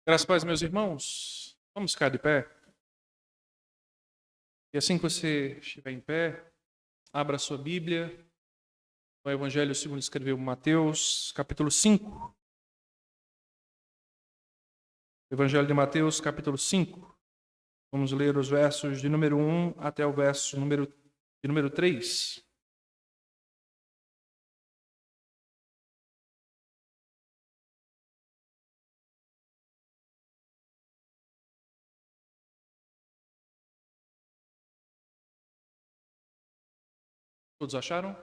Graças a Deus, meus irmãos, vamos ficar de pé. E assim que você estiver em pé, abra a sua Bíblia, no Evangelho segundo escreveu Mateus, capítulo 5. Evangelho de Mateus, capítulo 5. Vamos ler os versos de número 1 até o verso de número 3. Todos acharam?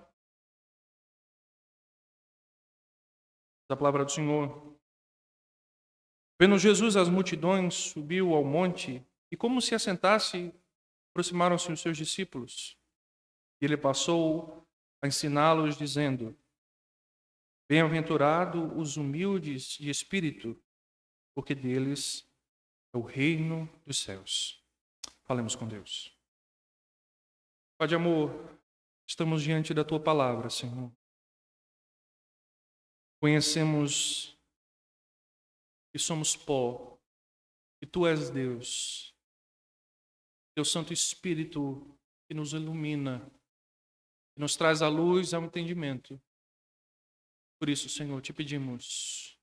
Da palavra do Senhor. Vendo Jesus as multidões, subiu ao monte e, como se assentasse, aproximaram-se os seus discípulos. E ele passou a ensiná-los, dizendo: Bem-aventurado os humildes de espírito, porque deles é o reino dos céus. Falemos com Deus. Pai de amor, estamos diante da Tua palavra, Senhor. Conhecemos que somos pó, que Tu és Deus. Teu Santo Espírito que nos ilumina, que nos traz a luz ao entendimento. Por isso, Senhor, te pedimos,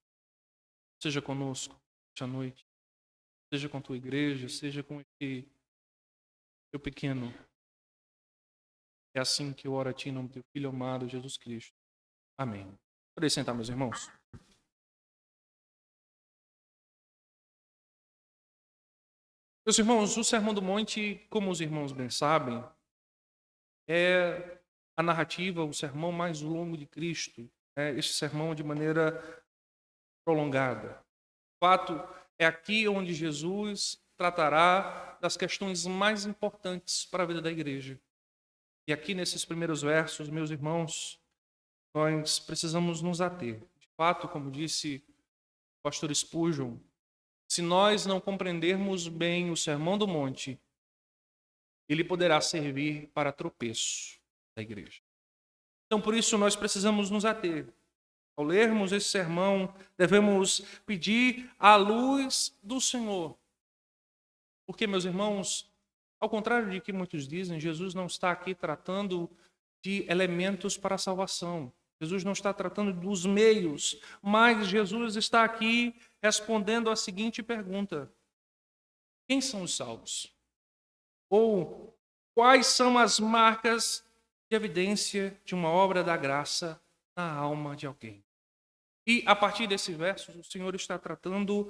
seja conosco esta noite, seja com Tua igreja, seja com este Teu pequeno. É assim que eu oro a Ti em nome do Teu Filho amado, Jesus Cristo. Amém. Podem sentar, meus irmãos. Meus irmãos, o Sermão do Monte, como os irmãos bem sabem, é a narrativa, o sermão mais longo de Cristo. Este sermão de maneira prolongada. O fato é aqui onde Jesus tratará das questões mais importantes para a vida da igreja. E aqui nesses primeiros versos, meus irmãos, nós precisamos nos ater. De fato, como disse o pastor Spurgeon, se nós não compreendermos bem o Sermão do Monte, ele poderá servir para tropeço da igreja. Então, por isso, nós precisamos nos ater. Ao lermos esse sermão, devemos pedir a luz do Senhor. Porque, meus irmãos, ao contrário de que muitos dizem, Jesus não está aqui tratando de elementos para a salvação. Jesus não está tratando dos meios, mas Jesus está aqui respondendo a seguinte pergunta: quem são os salvos? Ou quais são as marcas de evidência de uma obra da graça na alma de alguém? E a partir desse verso, o Senhor está tratando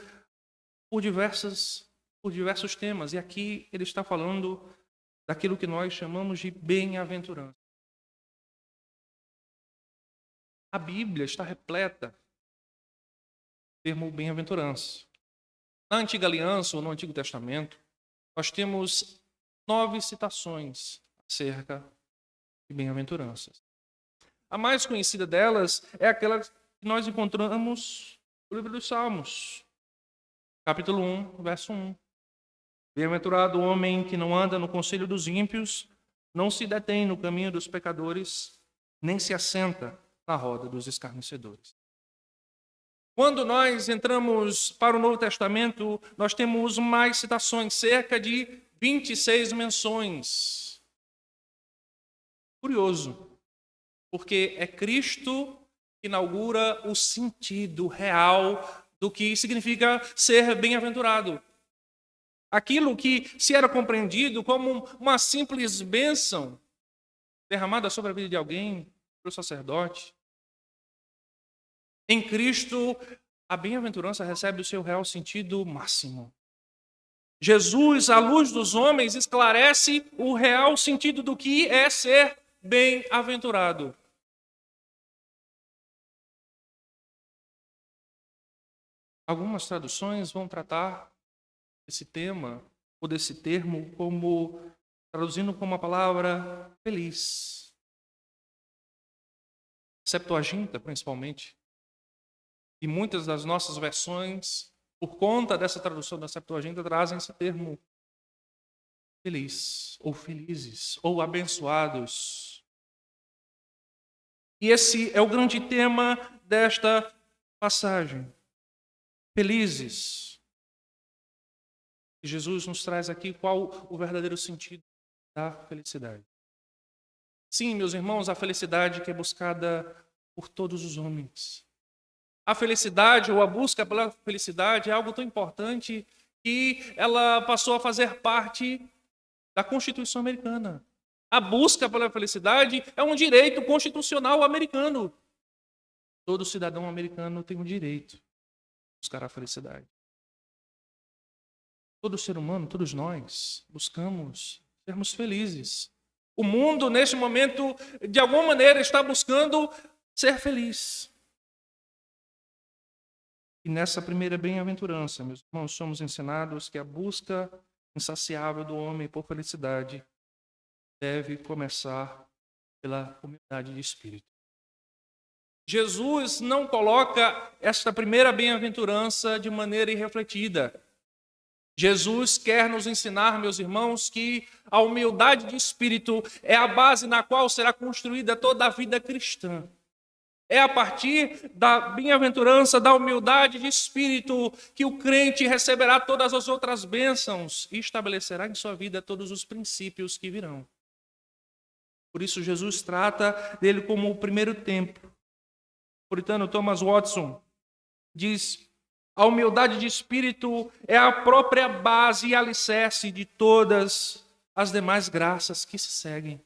por diversos temas. E aqui ele está falando daquilo que nós chamamos de bem-aventurança. A Bíblia está repleta do termo bem-aventurança. Na Antiga Aliança ou no Antigo Testamento, nós temos 9 citações acerca de bem-aventuranças. A mais conhecida delas é aquela que nós encontramos no livro dos Salmos, capítulo 1, verso 1. Bem-aventurado o homem que não anda no conselho dos ímpios, não se detém no caminho dos pecadores, nem se assenta na roda dos escarnecedores. Quando nós entramos para o Novo Testamento, nós temos mais citações, cerca de 26 menções. Curioso, porque é Cristo que inaugura o sentido real do que significa ser bem-aventurado. Aquilo que se era compreendido como uma simples bênção derramada sobre a vida de alguém, pelo sacerdote. Em Cristo, a bem-aventurança recebe o seu real sentido máximo. Jesus, à luz dos homens, esclarece o real sentido do que é ser bem-aventurado. Algumas traduções vão tratar esse tema, ou desse termo, traduzindo como a palavra feliz. Septuaginta, principalmente. E muitas das nossas versões, por conta dessa tradução da Septuaginta, trazem esse termo feliz, ou felizes, ou abençoados. E esse é o grande tema desta passagem. Felizes. E Jesus nos traz aqui qual o verdadeiro sentido da felicidade. Sim, meus irmãos, a felicidade que é buscada por todos os homens. A felicidade ou a busca pela felicidade é algo tão importante que ela passou a fazer parte da Constituição americana. A busca pela felicidade é um direito constitucional americano. Todo cidadão americano tem o direito de buscar a felicidade. Todo ser humano, todos nós, buscamos sermos felizes. O mundo, neste momento, de alguma maneira, está buscando ser feliz. E nessa primeira bem-aventurança, meus irmãos, somos ensinados que a busca insaciável do homem por felicidade deve começar pela humildade de espírito. Jesus não coloca esta primeira bem-aventurança de maneira irrefletida. Jesus quer nos ensinar, meus irmãos, que a humildade de espírito é a base na qual será construída toda a vida cristã. É a partir da bem-aventurança, da humildade de espírito, que o crente receberá todas as outras bênçãos e estabelecerá em sua vida todos os princípios que virão. Por isso, Jesus trata dele como o primeiro templo. O puritano Thomas Watson diz: a humildade de espírito é a própria base e alicerce de todas as demais graças que se seguem.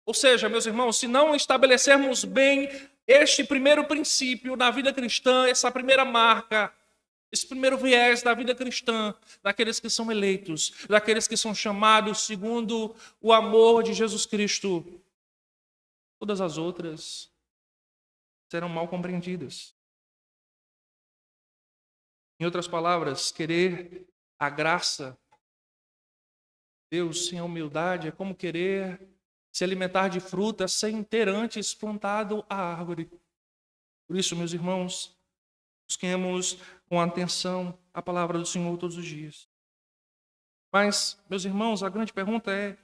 Ou seja, meus irmãos, se não estabelecermos bem este primeiro princípio na vida cristã, essa primeira marca, esse primeiro viés da vida cristã, daqueles que são eleitos, daqueles que são chamados segundo o amor de Jesus Cristo, todas as outras serão mal compreendidas. Em outras palavras, querer a graça de Deus sem a humildade é como querer se alimentar de fruta sem ter antes plantado a árvore. Por isso, meus irmãos, busquemos com atenção a palavra do Senhor todos os dias. Mas, meus irmãos, a grande pergunta é: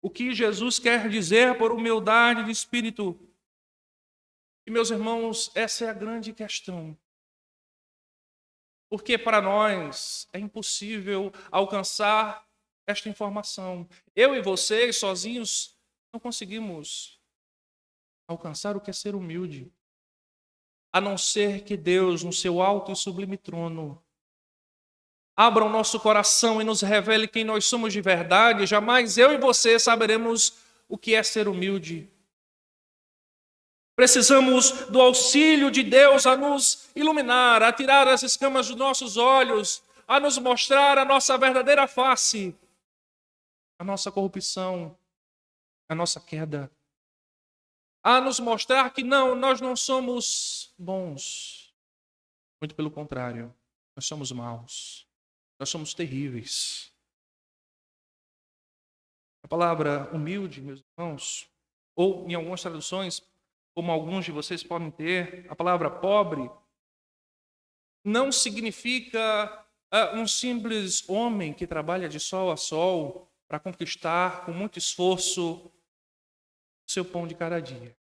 o que Jesus quer dizer por humildade de espírito? E, meus irmãos, essa é a grande questão. Porque para nós é impossível alcançar esta informação. Eu e vocês, sozinhos, não conseguimos alcançar o que é ser humilde, a não ser que Deus, no seu alto e sublime trono, abra o nosso coração e nos revele quem nós somos de verdade. Jamais eu e você saberemos o que é ser humilde. Precisamos do auxílio de Deus a nos iluminar, a tirar as escamas dos nossos olhos, a nos mostrar a nossa verdadeira face, a nossa corrupção, a nossa queda, a nos mostrar que nós não somos bons. Muito pelo contrário, nós somos maus, nós somos terríveis. A palavra humilde, meus irmãos, ou em algumas traduções, como alguns de vocês podem ter, a palavra pobre, não significa um simples homem que trabalha de sol a sol para conquistar com muito esforço o seu pão de cada dia.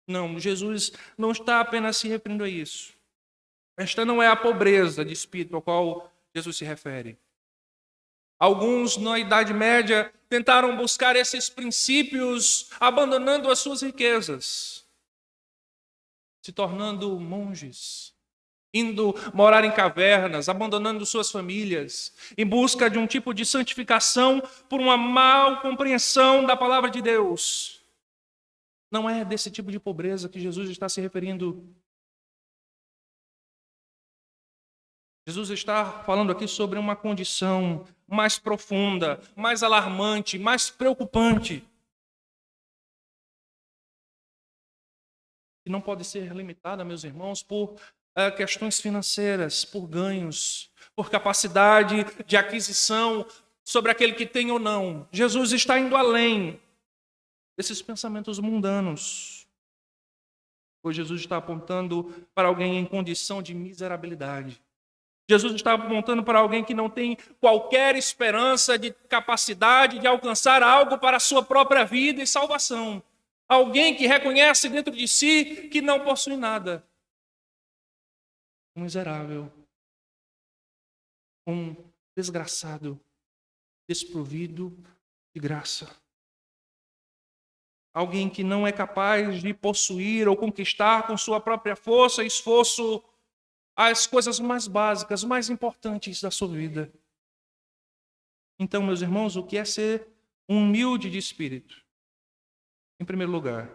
Não, Jesus não está apenas se referindo a isso. Esta não é a pobreza de espírito ao qual Jesus se refere. Alguns, na Idade Média, tentaram buscar esses princípios abandonando as suas riquezas, se tornando monges, indo morar em cavernas, abandonando suas famílias, em busca de um tipo de santificação por uma mal compreensão da palavra de Deus. Não é desse tipo de pobreza que Jesus está se referindo. Jesus está falando aqui sobre uma condição mais profunda, mais alarmante, mais preocupante, que não pode ser limitada, meus irmãos, por questões financeiras, por ganhos, por capacidade de aquisição sobre aquele que tem ou não. Jesus está indo além desses pensamentos mundanos, pois Jesus está apontando para alguém em condição de miserabilidade. Jesus está apontando para alguém que não tem qualquer esperança de capacidade de alcançar algo para a sua própria vida e salvação. Alguém que reconhece dentro de si que não possui nada. Um miserável. Um desgraçado, desprovido de graça. Alguém que não é capaz de possuir ou conquistar com sua própria força e esforço as coisas mais básicas, mais importantes da sua vida. Então, meus irmãos, o que é ser humilde de espírito? Em primeiro lugar,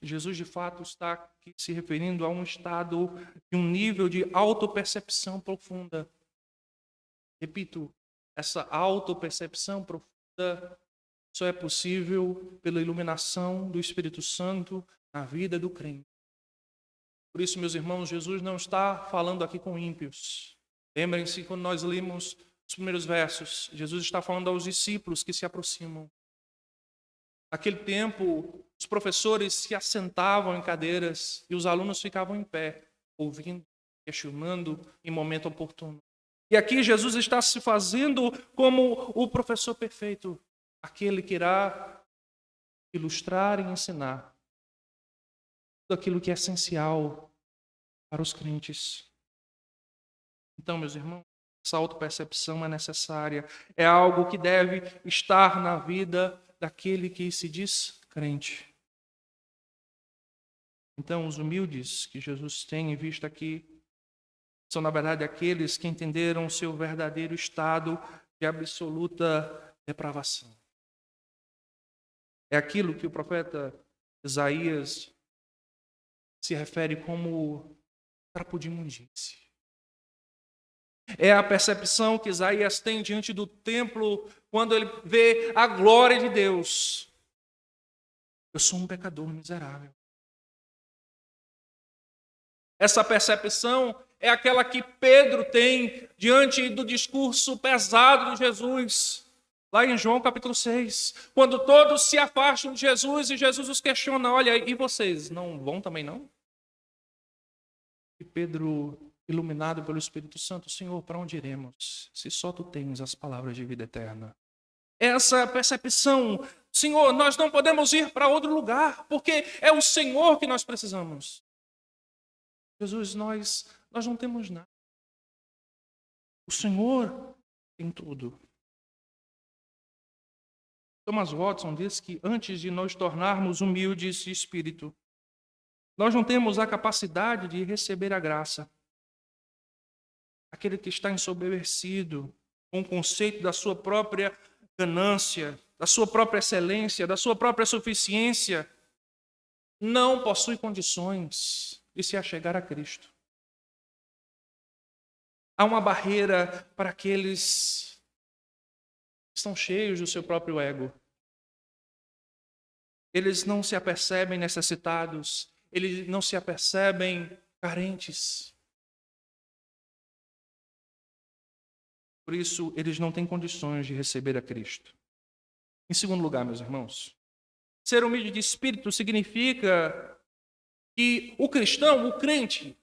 Jesus de fato está aqui se referindo a um estado e um nível de autopercepção profunda. Repito, essa autopercepção profunda só é possível pela iluminação do Espírito Santo na vida do crente. Por isso, meus irmãos, Jesus não está falando aqui com ímpios. Lembrem-se, quando nós lemos os primeiros versos, Jesus está falando aos discípulos que se aproximam. Naquele tempo, os professores se assentavam em cadeiras e os alunos ficavam em pé, ouvindo, questionando em momento oportuno. E aqui Jesus está se fazendo como o professor perfeito, aquele que irá ilustrar e ensinar tudo aquilo que é essencial para os crentes. Então, meus irmãos, essa autopercepção é necessária. É algo que deve estar na vida daquele que se diz crente. Então, os humildes que Jesus tem em vista aqui são, na verdade, aqueles que entenderam o seu verdadeiro estado de absoluta depravação. É aquilo que o profeta Isaías se refere como trapo de imundície. É a percepção que Isaías tem diante do templo quando ele vê a glória de Deus. Eu sou um pecador miserável. Essa percepção é aquela que Pedro tem diante do discurso pesado de Jesus, lá em João capítulo 6. Quando todos se afastam de Jesus e Jesus os questiona, olha, e vocês não vão também não? E Pedro, iluminado pelo Espírito Santo, Senhor, para onde iremos, se só Tu tens as palavras de vida eterna? Essa percepção, Senhor, nós não podemos ir para outro lugar, porque é o Senhor que nós precisamos. Jesus, nós não temos nada. O Senhor tem tudo. Thomas Watson diz que antes de nós tornarmos humildes de espírito, nós não temos a capacidade de receber a graça. Aquele que está ensoberbecido com o conceito da sua própria ganância, da sua própria excelência, da sua própria suficiência, não possui condições de se achegar a Cristo. Há uma barreira para aqueles que estão cheios do seu próprio ego. Eles não se apercebem necessitados, eles não se apercebem carentes. Por isso, eles não têm condições de receber a Cristo. Em segundo lugar, meus irmãos, ser humilde de espírito significa que o cristão, o crente,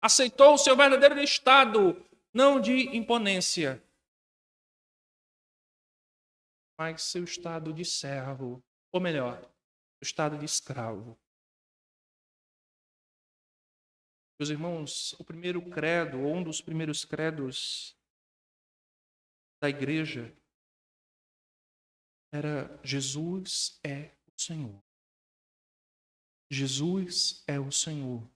aceitou o seu verdadeiro estado, não de imponência, mas seu estado de servo, ou melhor, o estado de escravo. Meus irmãos, o primeiro credo, ou um dos primeiros credos da igreja, era Jesus é o Senhor. Jesus é o Senhor.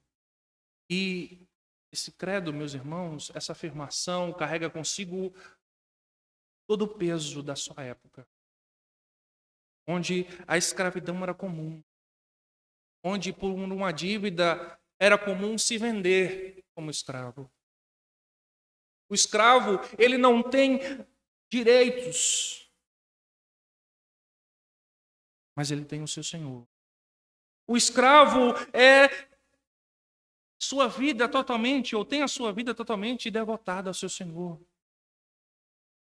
E esse credo, meus irmãos, essa afirmação carrega consigo todo o peso da sua época, onde a escravidão era comum, onde por uma dívida era comum se vender como escravo. O escravo, ele não tem direitos, mas ele tem o seu senhor. O escravo é sua vida totalmente, ou tem a sua vida totalmente devotada ao seu senhor.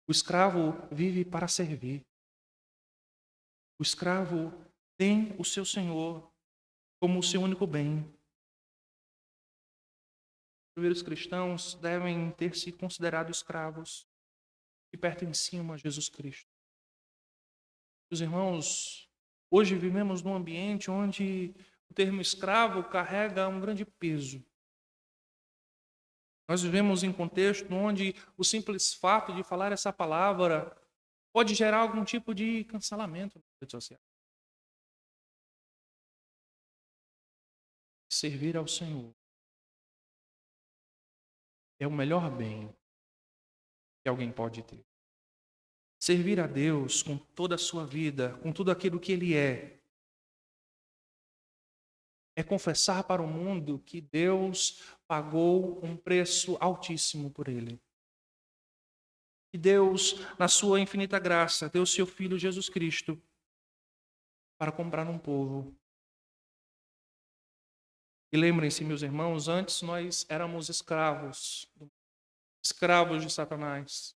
O escravo vive para servir. O escravo tem o seu senhor como o seu único bem. Os primeiros cristãos devem ter se considerado escravos que pertenciam a Jesus Cristo. Meus irmãos, hoje vivemos num ambiente onde o termo escravo carrega um grande peso. Nós vivemos em contexto onde o simples fato de falar essa palavra pode gerar algum tipo de cancelamento nas redes sociais. Servir ao Senhor é o melhor bem que alguém pode ter. Servir a Deus com toda a sua vida, com tudo aquilo que Ele é confessar para o mundo que Deus pagou um preço altíssimo por ele. E Deus, na sua infinita graça, deu seu Filho Jesus Cristo para comprar um povo. E lembrem-se, meus irmãos, antes nós éramos escravos de Satanás.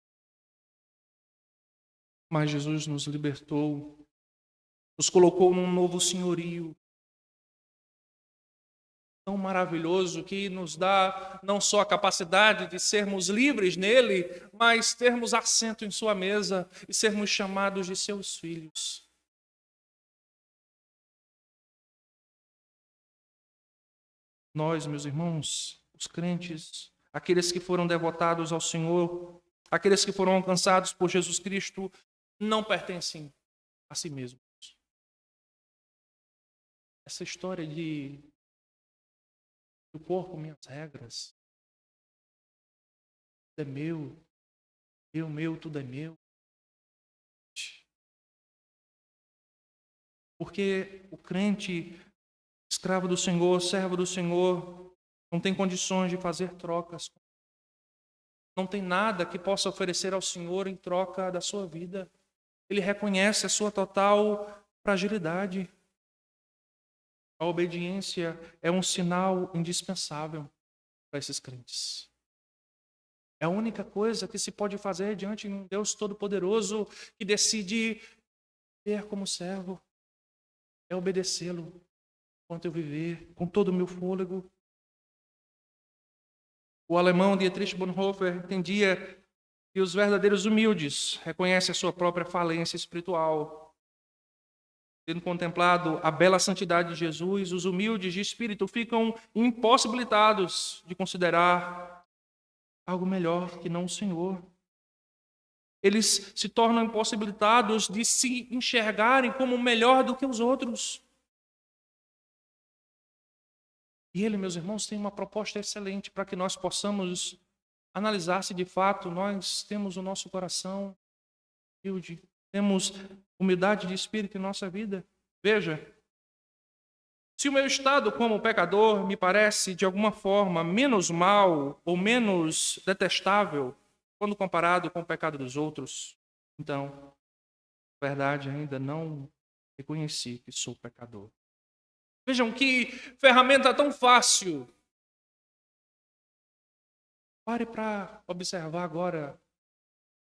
Mas Jesus nos libertou, nos colocou num novo senhorio tão maravilhoso que nos dá não só a capacidade de sermos livres nele, mas termos assento em sua mesa e sermos chamados de seus filhos. Nós, meus irmãos, os crentes, aqueles que foram devotados ao Senhor, aqueles que foram alcançados por Jesus Cristo, não pertencem a si mesmos. Essa história de o corpo, minhas regras, tudo é meu, tudo é meu. Porque o crente, escravo do Senhor, servo do Senhor, não tem condições de fazer trocas. Não tem nada que possa oferecer ao Senhor em troca da sua vida. Ele reconhece a sua total fragilidade. A obediência é um sinal indispensável para esses crentes. É a única coisa que se pode fazer diante de um Deus Todo-Poderoso que decide ter como servo. É obedecê-lo enquanto eu viver, com todo o meu fôlego. O alemão Dietrich Bonhoeffer entendia que os verdadeiros humildes reconhecem a sua própria falência espiritual. Tendo contemplado a bela santidade de Jesus, os humildes de espírito ficam impossibilitados de considerar algo melhor que não o Senhor. Eles se tornam impossibilitados de se enxergarem como melhor do que os outros. E ele, meus irmãos, tem uma proposta excelente para que nós possamos analisar se de fato nós temos o nosso coração humilde, temos humildade de espírito em nossa vida. Veja, se o meu estado como pecador me parece de alguma forma menos mal ou menos detestável quando comparado com o pecado dos outros, então, na verdade, ainda não reconheci que sou pecador. Vejam que ferramenta tão fácil. Pare para observar agora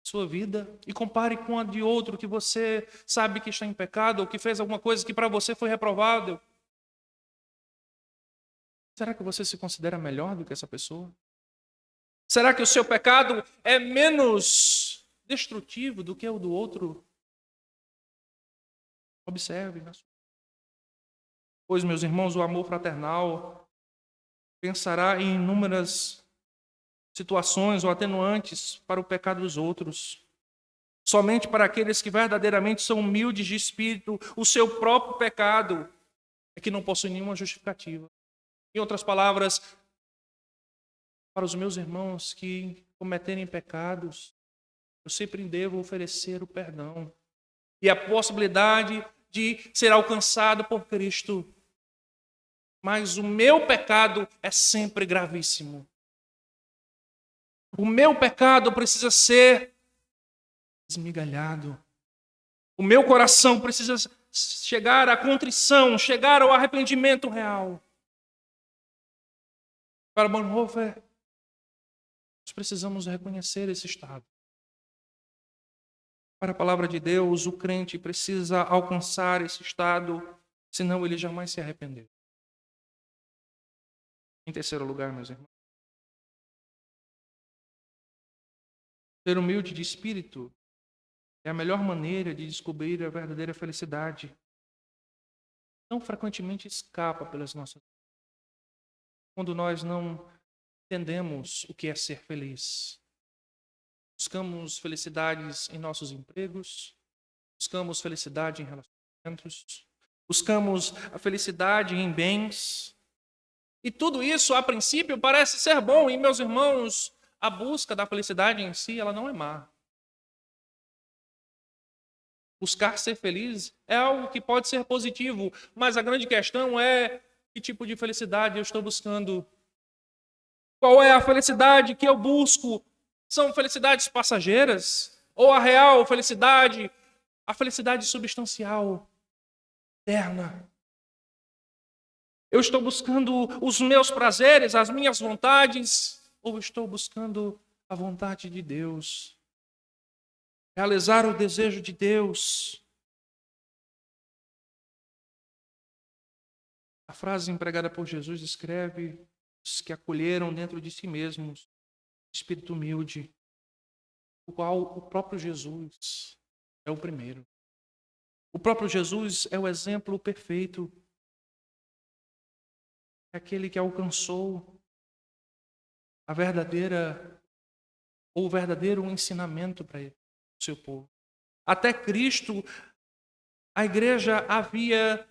sua vida e compare com a de outro que você sabe que está em pecado ou que fez alguma coisa que para você foi reprovado. Será que você se considera melhor do que essa pessoa? Será que o seu pecado é menos destrutivo do que o do outro? Observe. Pois, meus irmãos, o amor fraternal pensará em inúmeras situações ou atenuantes para o pecado dos outros. Somente para aqueles que verdadeiramente são humildes de espírito, o seu próprio pecado é que não possui nenhuma justificativa. Em outras palavras, para os meus irmãos que cometerem pecados, eu sempre devo oferecer o perdão e a possibilidade de ser alcançado por Cristo. Mas o meu pecado é sempre gravíssimo. O meu pecado precisa ser esmigalhado. O meu coração precisa chegar à contrição, chegar ao arrependimento real. Para Bonhoeffer, nós precisamos reconhecer esse estado. Para a palavra de Deus, o crente precisa alcançar esse estado, senão ele jamais se arrepender. Em terceiro lugar, meus irmãos, ser humilde de espírito é a melhor maneira de descobrir a verdadeira felicidade. Tão frequentemente escapa pelas nossas vidas. Quando nós não entendemos o que é ser feliz. Buscamos felicidades em nossos empregos, buscamos felicidade em relacionamentos, buscamos a felicidade em bens. E tudo isso, a princípio, parece ser bom. E, meus irmãos, a busca da felicidade em si, ela não é má. Buscar ser feliz é algo que pode ser positivo, mas a grande questão é que tipo de felicidade eu estou buscando. Qual é a felicidade que eu busco? São felicidades passageiras? Ou a real felicidade, a felicidade substancial, eterna? Eu estou buscando os meus prazeres, as minhas vontades, ou estou buscando a vontade de Deus? Realizar o desejo de Deus. A frase empregada por Jesus descreve os que acolheram dentro de si mesmos espírito humilde, o qual o próprio Jesus é o primeiro. O próprio Jesus é o exemplo perfeito. É aquele que alcançou a verdadeira ou o verdadeiro ensinamento para o seu povo. Até Cristo, a igreja havia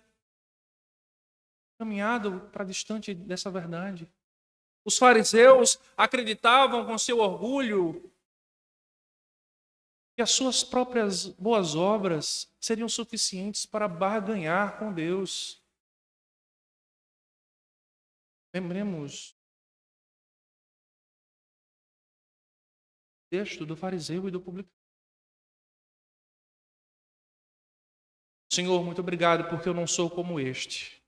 caminhado para distante dessa verdade. Os fariseus acreditavam com seu orgulho que as suas próprias boas obras seriam suficientes para barganhar com Deus. Lembremos o texto do fariseu e do publicano. Senhor, muito obrigado porque eu não sou como este.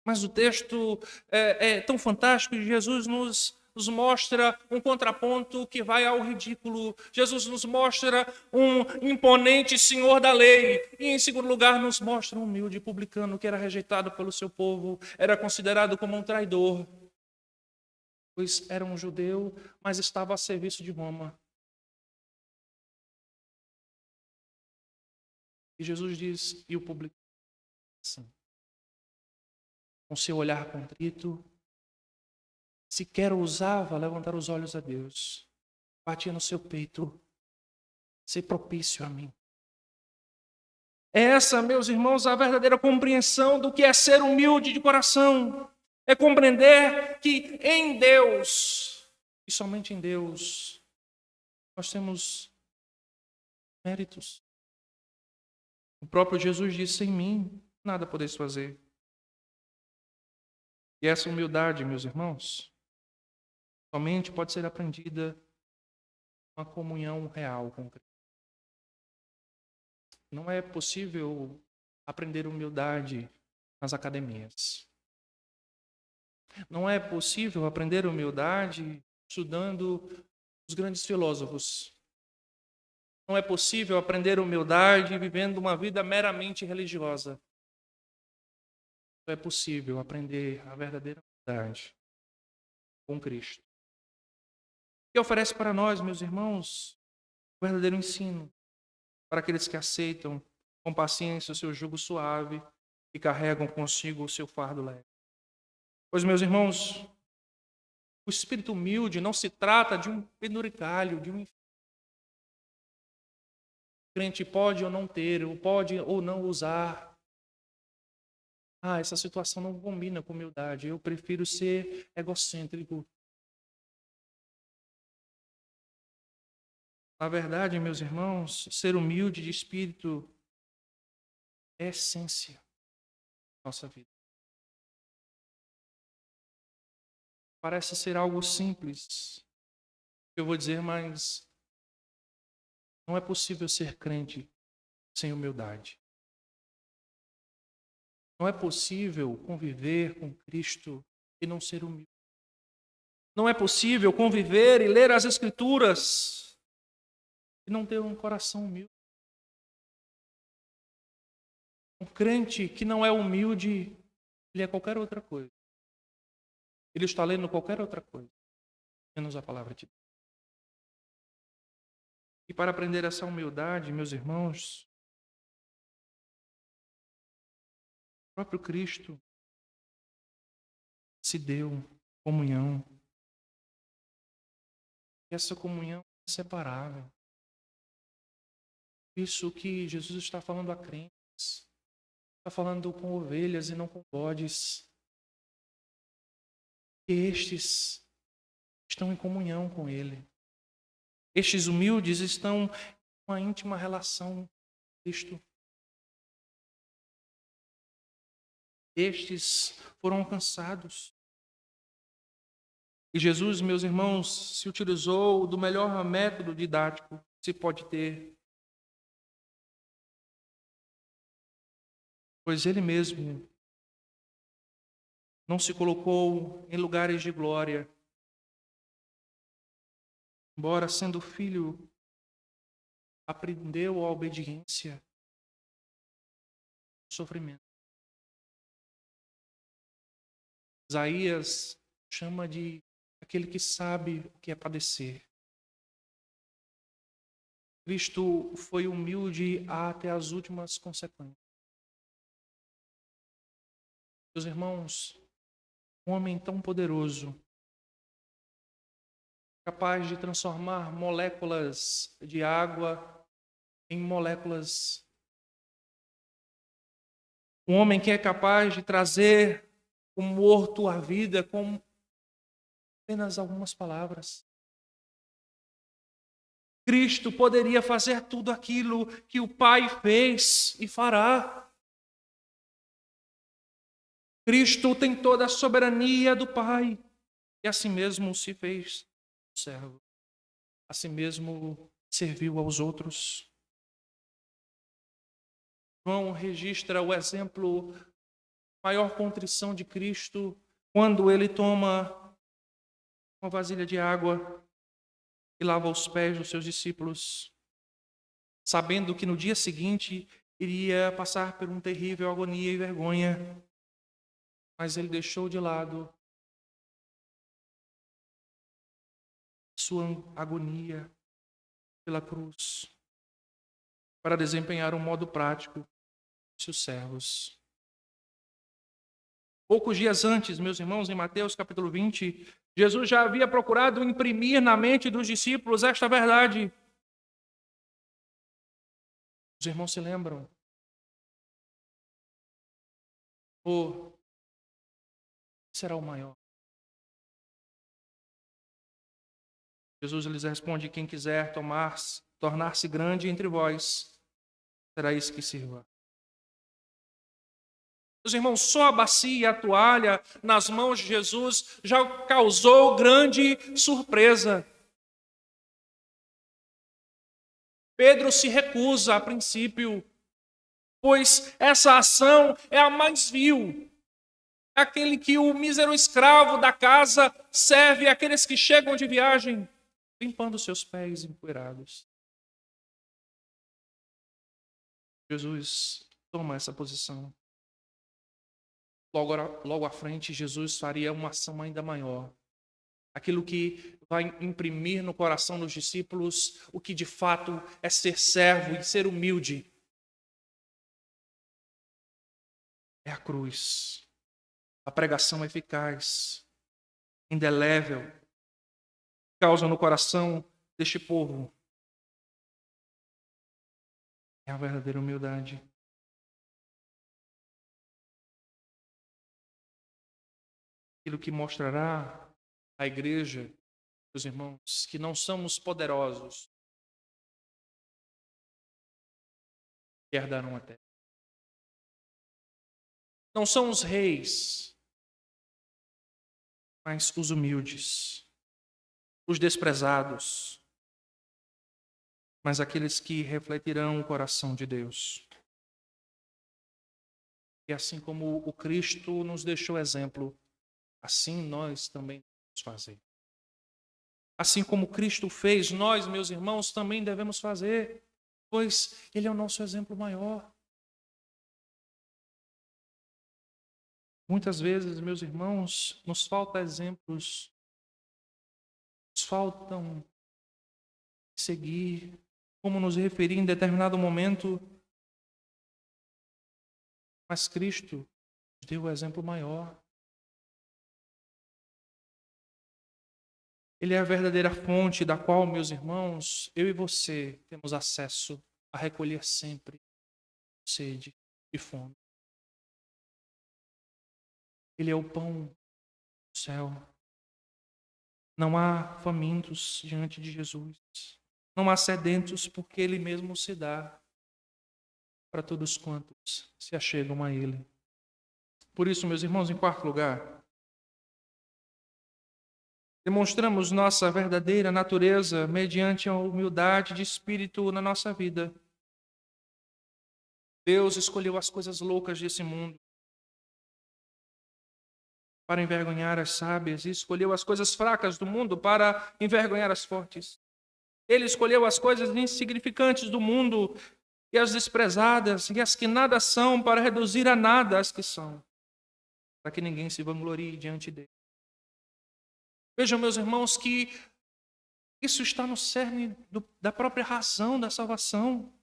Mas o texto é tão fantástico e Jesus nos mostra um contraponto que vai ao ridículo. Jesus nos mostra um imponente senhor da lei. E, em segundo lugar, nos mostra um humilde publicano que era rejeitado pelo seu povo, era considerado como um traidor, pois era um judeu, mas estava a serviço de Roma. E Jesus diz, e o publicano assim, com seu olhar contrito, sequer ousava levantar os olhos a Deus. Batia no seu peito, ser propício a mim. Essa, meus irmãos, a verdadeira compreensão do que é ser humilde de coração. É compreender que em Deus, e somente em Deus, nós temos méritos. O próprio Jesus disse, sem mim, nada podeis fazer. E essa humildade, meus irmãos, somente pode ser aprendida uma comunhão real com Cristo. Não é possível aprender humildade nas academias. Não é possível aprender humildade estudando os grandes filósofos. Não é possível aprender humildade vivendo uma vida meramente religiosa. Não é possível aprender a verdadeira humildade com Cristo, que oferece para nós, meus irmãos, o verdadeiro ensino para aqueles que aceitam com paciência o seu jugo suave e carregam consigo o seu fardo leve. Pois, meus irmãos, o espírito humilde não se trata de um penduricalho, de um crente pode ou não ter, ou pode ou não usar. Essa situação não combina com humildade. Eu prefiro ser egocêntrico. Na verdade, meus irmãos, ser humilde de espírito é a essência da nossa vida. Parece ser algo simples, eu vou dizer, mas não é possível ser crente sem humildade. Não é possível conviver com Cristo e não ser humilde. Não é possível conviver e ler as Escrituras e não ter um coração humilde. Um crente que não é humilde, ele é qualquer outra coisa. Ele está lendo qualquer outra coisa, menos a palavra de Deus. E para aprender essa humildade, meus irmãos, o próprio Cristo se deu comunhão. E essa comunhão é inseparável. Isso que Jesus está falando a crentes. Está falando com ovelhas e não com bodes. E estes estão em comunhão com Ele. Estes humildes estão em uma íntima relação com Cristo. Estes foram alcançados. E Jesus, meus irmãos, se utilizou do melhor método didático que se pode ter. Pois Ele mesmo não se colocou em lugares de glória. Embora sendo filho, aprendeu a obediência, o sofrimento. Isaías chama de aquele que sabe o que é padecer. Cristo foi humilde até as últimas consequências. Meus irmãos, um homem tão poderoso, capaz de transformar moléculas de água em moléculas. Um homem que é capaz de trazer o morto à vida com apenas algumas palavras. Cristo poderia fazer tudo aquilo que o Pai fez e fará. Cristo tem toda a soberania do Pai e assim mesmo se fez servo. Assim mesmo serviu aos outros. João registra o exemplo, maior contrição de Cristo, quando ele toma uma vasilha de água e lava os pés dos seus discípulos, sabendo que no dia seguinte iria passar por uma terrível agonia e vergonha. Mas ele deixou de lado sua agonia pela cruz para desempenhar um modo prático de seus servos. Poucos dias antes, meus irmãos, em Mateus capítulo 20, Jesus já havia procurado imprimir na mente dos discípulos esta verdade. Os irmãos se lembram? Ou será o maior? Jesus lhes responde: quem quiser tornar-se grande entre vós, será isso que sirva. Meus irmãos, só a bacia e a toalha nas mãos de Jesus já causou grande surpresa. Pedro se recusa a princípio, pois essa ação é a mais vil. É aquele que o mísero escravo da casa serve àqueles que chegam de viagem, limpando seus pés empoeirados. Jesus toma essa posição. Logo à frente, Jesus faria uma ação ainda maior. Aquilo que vai imprimir no coração dos discípulos o que de fato é ser servo e ser humilde. É a cruz. A pregação eficaz, indelével, causa no coração deste povo. É a verdadeira humildade. Aquilo que mostrará à igreja, meus irmãos, que não somos poderosos que herdarão a terra. Não são os reis, mas os humildes, os desprezados, mas aqueles que refletirão o coração de Deus. E assim como o Cristo nos deixou exemplo, assim nós também devemos fazer. Assim como Cristo fez, nós, meus irmãos, também devemos fazer, pois Ele é o nosso exemplo maior. Muitas vezes, meus irmãos, nos faltam exemplos, nos faltam seguir, como nos referir em determinado momento, mas Cristo nos deu o exemplo maior. Ele é a verdadeira fonte da qual, meus irmãos, eu e você temos acesso a recolher sempre sede e fome. Ele é o pão do céu. Não há famintos diante de Jesus. Não há sedentos, porque Ele mesmo se dá para todos quantos se achegam a Ele. Por isso, meus irmãos, em quarto lugar, demonstramos nossa verdadeira natureza mediante a humildade de espírito na nossa vida. Deus escolheu as coisas loucas desse mundo para envergonhar as sábias e escolheu as coisas fracas do mundo para envergonhar as fortes. Ele escolheu as coisas insignificantes do mundo e as desprezadas e as que nada são para reduzir a nada as que são, para que ninguém se vanglorie diante dele. Vejam, meus irmãos, que isso está no cerne da própria razão da salvação.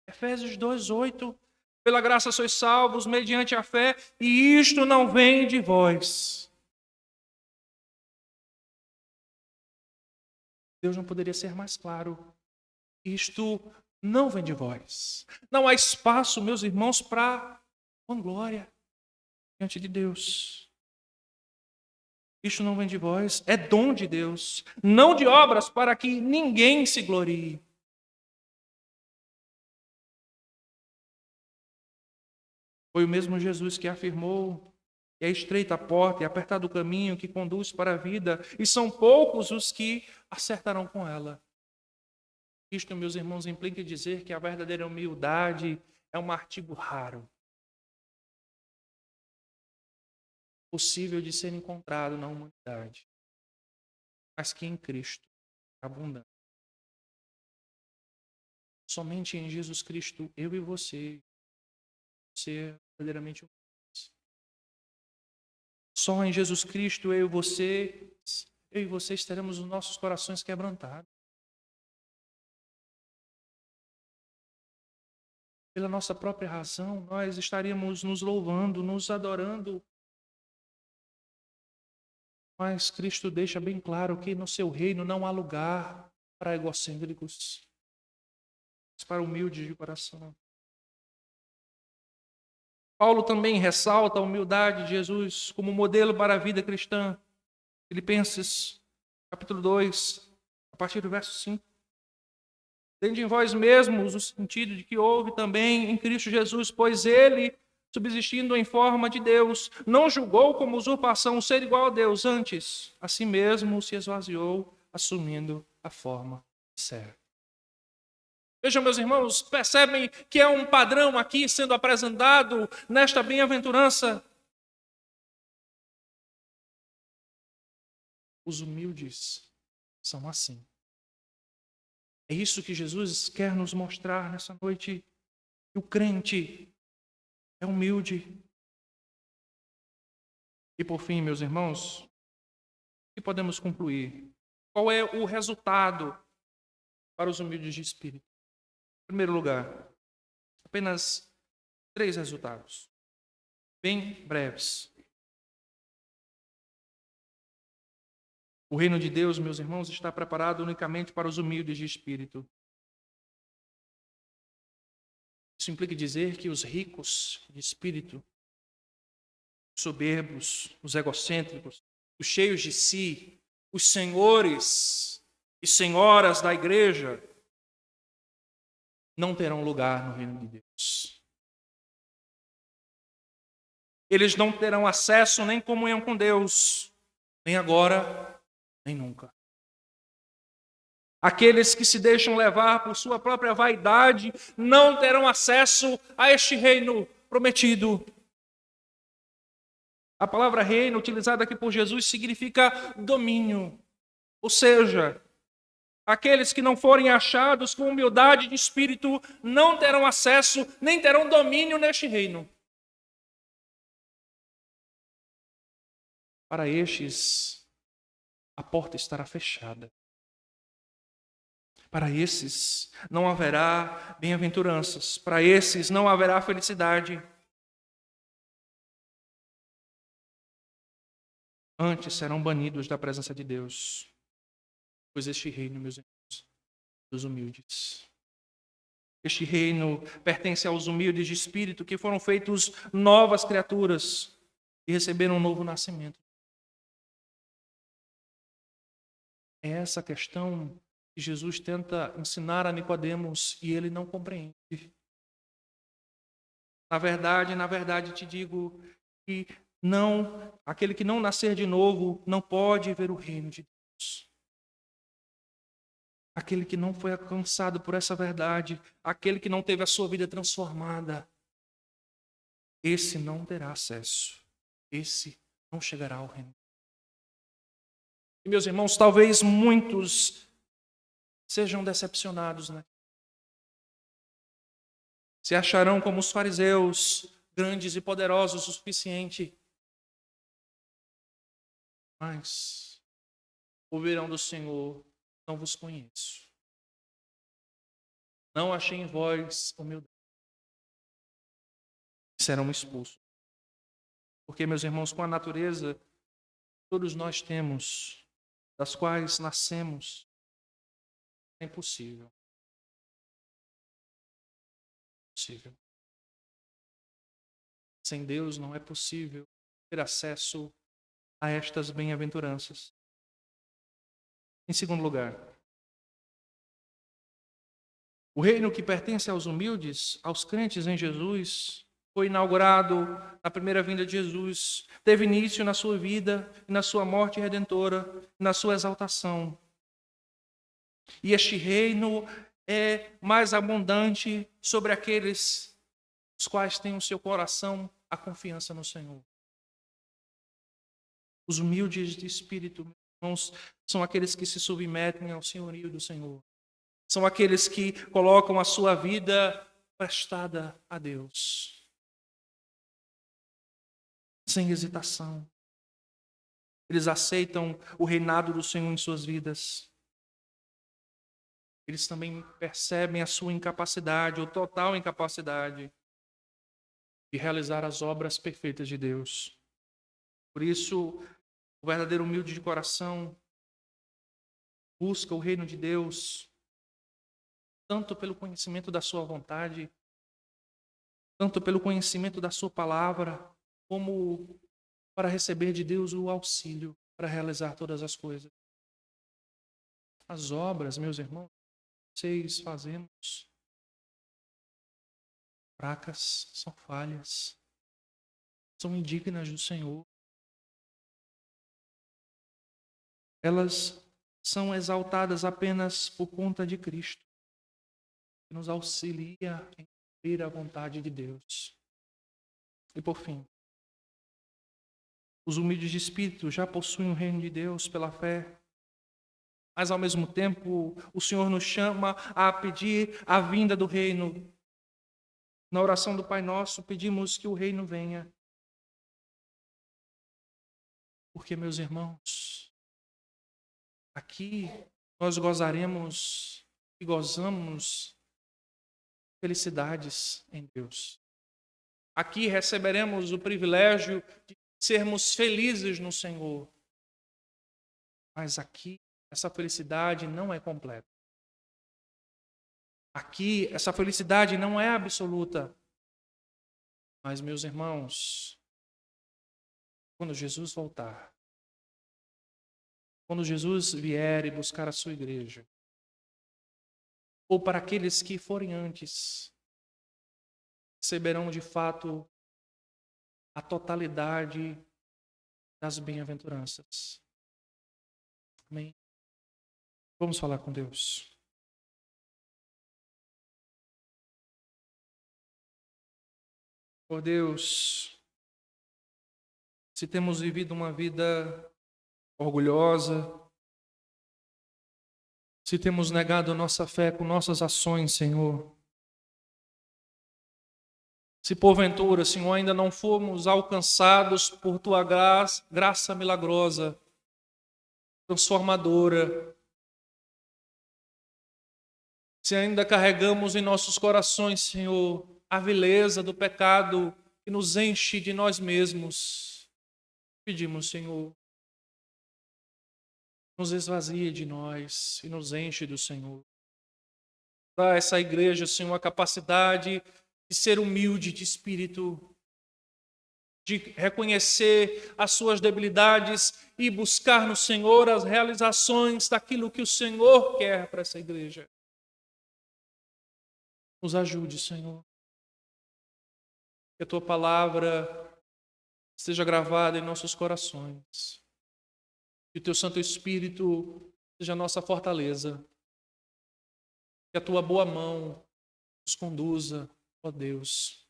Efésios 2:8. Pela graça sois salvos mediante a fé, e isto não vem de vós. Deus não poderia ser mais claro. Isto não vem de vós. Não há espaço, meus irmãos, para vanglória diante de Deus. Isto não vem de vós, é dom de Deus, não de obras para que ninguém se glorie. Foi o mesmo Jesus que afirmou que é estreita a porta e apertado o caminho que conduz para a vida, e são poucos os que acertarão com ela. Isto, meus irmãos, implica dizer que a verdadeira humildade é um artigo raro, possível de ser encontrado na humanidade, mas que em Cristo é abundante. Somente em Jesus Cristo, eu e você, ser verdadeiramente humildes. Só em Jesus Cristo, eu e vocês teremos os nossos corações quebrantados. Pela nossa própria razão, nós estaríamos nos louvando, nos adorando. Mas Cristo deixa bem claro que no seu reino não há lugar para egocêntricos, mas para humildes de coração. Paulo também ressalta a humildade de Jesus como modelo para a vida cristã. Filipenses, capítulo 2, a partir do verso 5. Tende em vós mesmos o sentido de que houve também em Cristo Jesus, pois ele, subsistindo em forma de Deus, não julgou como usurpação ser igual a Deus, antes, a si mesmo se esvaziou, assumindo a forma de servo. Vejam, meus irmãos, percebem que é um padrão aqui sendo apresentado nesta bem-aventurança. Os humildes são assim. É isso que Jesus quer nos mostrar nessa noite. O crente é humilde. E por fim, meus irmãos, o que podemos concluir? Qual é o resultado para os humildes de espírito? Em primeiro lugar, apenas 3 resultados, bem breves. O reino de Deus, meus irmãos, está preparado unicamente para os humildes de espírito. Isso implica dizer que os ricos de espírito, os soberbos, os egocêntricos, os cheios de si, os senhores e senhoras da igreja, não terão lugar no reino de Deus. Eles não terão acesso nem comunhão com Deus, nem agora, nem nunca. Aqueles que se deixam levar por sua própria vaidade não terão acesso a este reino prometido. A palavra reino, utilizada aqui por Jesus, significa domínio. Ou seja, aqueles que não forem achados com humildade de espírito não terão acesso, nem terão domínio neste reino. Para estes, a porta estará fechada. Para esses não haverá bem-aventuranças. Para esses não haverá felicidade. Antes serão banidos da presença de Deus. Pois este reino, meus irmãos, dos humildes. Este reino pertence aos humildes de espírito, que foram feitos novas criaturas e receberam um novo nascimento. É essa questão que Jesus tenta ensinar a Nicodemos e ele não compreende. Na verdade, te digo que aquele que não nascer de novo não pode ver o reino de Deus. Aquele que não foi alcançado por essa verdade, aquele que não teve a sua vida transformada, esse não terá acesso. Esse não chegará ao reino. E, meus irmãos, talvez muitos sejam decepcionados, né? Se acharão como os fariseus, grandes e poderosos o suficiente. Mas ouvirão do Senhor: não vos conheço. Não achei em vós humildade. Serão expulsos. Porque, meus irmãos, com a natureza, todos nós temos, das quais nascemos, é impossível. Impossível. Sem Deus não é possível ter acesso a estas bem-aventuranças. Em segundo lugar, o reino que pertence aos humildes, aos crentes em Jesus, foi inaugurado na primeira vinda de Jesus, teve início na sua vida, na sua morte redentora, na sua exaltação. E este reino é mais abundante sobre aqueles os quais têm o seu coração a confiança no Senhor. Os humildes de espírito, irmãos, são aqueles que se submetem ao senhorio do Senhor. São aqueles que colocam a sua vida prestada a Deus. Sem hesitação. Eles aceitam o reinado do Senhor em suas vidas. Eles também percebem a sua incapacidade, ou total incapacidade, de realizar as obras perfeitas de Deus. Por isso, o verdadeiro humilde de coração busca o reino de Deus, tanto pelo conhecimento da sua vontade, tanto pelo conhecimento da sua palavra, como para receber de Deus o auxílio para realizar todas as coisas. As obras, meus irmãos, vocês fazemos, fracas, são falhas, são indignas do Senhor. Elas são exaltadas apenas por conta de Cristo, que nos auxilia em cumprir a vontade de Deus. E por fim, os humildes de espírito já possuem o reino de Deus pela fé, mas ao mesmo tempo o Senhor nos chama a pedir a vinda do reino. Na oração do Pai Nosso pedimos que o reino venha. Porque, meus irmãos, aqui nós gozaremos e gozamos felicidades em Deus. Aqui receberemos o privilégio de sermos felizes no Senhor. Mas aqui essa felicidade não é completa. Aqui essa felicidade não é absoluta. Mas, meus irmãos, quando Jesus voltar, quando Jesus vier e buscar a sua igreja, ou para aqueles que forem antes, receberão de fato a totalidade das bem-aventuranças. Amém? Vamos falar com Deus. Por Deus, se temos vivido uma vida orgulhosa, se temos negado nossa fé com nossas ações, Senhor, se porventura, Senhor, ainda não fomos alcançados por Tua graça milagrosa, transformadora, se ainda carregamos em nossos corações, Senhor, a vileza do pecado que nos enche de nós mesmos, pedimos, Senhor, nos esvazia de nós e nos enche do Senhor. Dá a essa igreja, Senhor, a capacidade de ser humilde de espírito, de reconhecer as suas debilidades e buscar no Senhor as realizações daquilo que o Senhor quer para essa igreja. Nos ajude, Senhor. Que a tua palavra seja gravada em nossos corações. Que o teu Santo Espírito seja a nossa fortaleza. Que a tua boa mão nos conduza, ó Deus.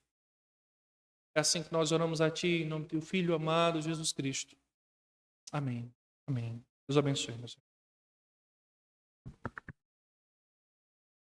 É assim que nós oramos a Ti, em nome do Teu Filho amado, Jesus Cristo. Amém. Amém. Deus abençoe, meus irmãos.